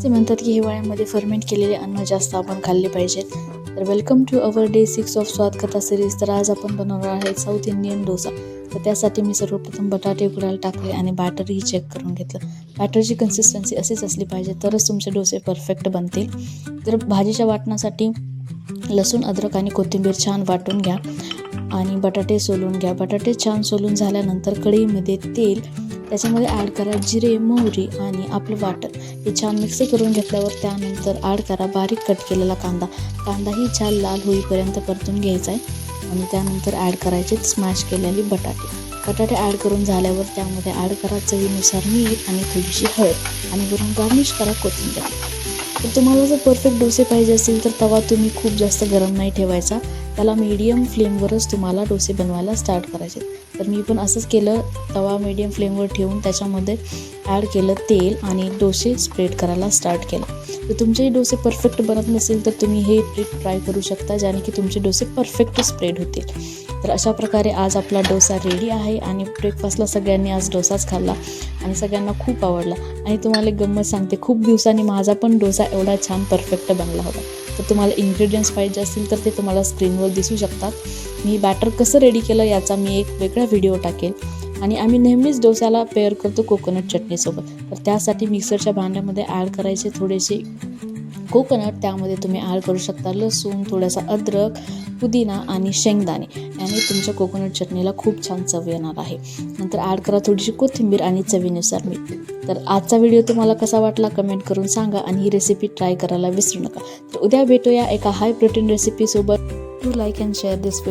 ते म्हणतात की हिवाळ्यामध्ये फर्मेंट केलेले अन्न जास्त आपण खाल्ले पाहिजेत. तर welcome to our day 6 of Swad Katha series. तर आज आपण बनवणार आहे साऊथ इंडियन डोसा. तर त्यासाठी मी सर्वप्रथम बटाटे उकडायला टाकले आणि बॅटरही चेक करून घेतलं. बॅटरची कन्सिस्टन्सी अशीच असली पाहिजे तरच तुमचे डोसे परफेक्ट बनतील. तर भाजीच्या वाटणासाठी लसूण, अद्रक आणि कोथिंबीर छान वाटून घ्या आणि बटाटे सोलून घ्या. बटाटे छान सोलून झाल्यानंतर कढईमध्ये तेल, त्याच्यामध्ये ॲड करा जिरे, मोहरी आणि आपलं वाटण. हे छान मिक्स करून घेतल्यावर त्यानंतर ॲड करा बारीक कट केलेला कांदा. कांदाही छान लाल होईपर्यंत परतून घ्यायचा आहे आणि त्यानंतर ॲड करायचे स्मॅश केलेले बटाटे ॲड करून झाल्यावर त्यामध्ये ॲड करा चवीनुसार मीठ आणि थोडीशी हळद आणि वरून गार्निश करा कोथिंबीर. तर तुम्हाला जर परफेक्ट डोसे पाहिजे असतील तर तवा तुम्ही खूप जास्त गरम नाही ठेवायचा. त्याला मीडियम फ्लेमवरच तुम्हाला डोसे बनवायला स्टार्ट करायचे. तर मी पण असंच केलं, तवा मीडियम फ्लेमवर ठेवून त्याच्यामध्ये ॲड केलं तेल आणि डोसे स्प्रेड करायला स्टार्ट केलं. तर तुमचेही डोसे परफेक्ट बनत नसेल तर तुम्ही हे ट्रिक ट्राय करू शकता, ज्याने की तुमचे डोसे परफेक्ट स्प्रेड होतील. तर अशा प्रकारे आज आपला डोसा रेडी आहे आणि ब्रेकफास्टला सगळ्यांनी आज डोसाच खाल्ला आणि सगळ्यांना खूप आवडला. आणि तुम्हाला एक गंमत सांगते, खूप दिवसांनी माझा पण डोसा एवढा छान परफेक्ट बनला होता. तर तुम्हाला इन्ग्रेडियंट्स पाहिजे असतील तर ते तुम्हाला स्क्रीनवर दिसू शकतात. मी बॅटर कसं रेडी केलं याचा मी एक वेगळा व्हिडिओ टाकेल. आणि आम्ही नेहमीच डोस्याला पेअर करतो कोकोनट चटणीसोबत. तर त्यासाठी मिक्सरच्या भांड्यामध्ये ॲड करायचे थोडेसे कोकोनट. त्यामध्ये तुम्ही ॲड करू शकता लसूण, थोडासा अद्रक, पुदिना आणि शेंगदाणे. याने तुमच्या कोकोनट चटणीला खूप छान चव येणार आहे. नंतर ॲड करा थोडीशी कोथिंबीर आणि चवीनुसार मीठ. तर आजचा व्हिडिओ तुम्हाला कसा वाटला कमेंट करून सांगा आणि ही रेसिपी ट्राय करायला विसरू नका. तर उद्या भेटूया एका हाय प्रोटीन रेसिपीसोबत. Do like and share this video.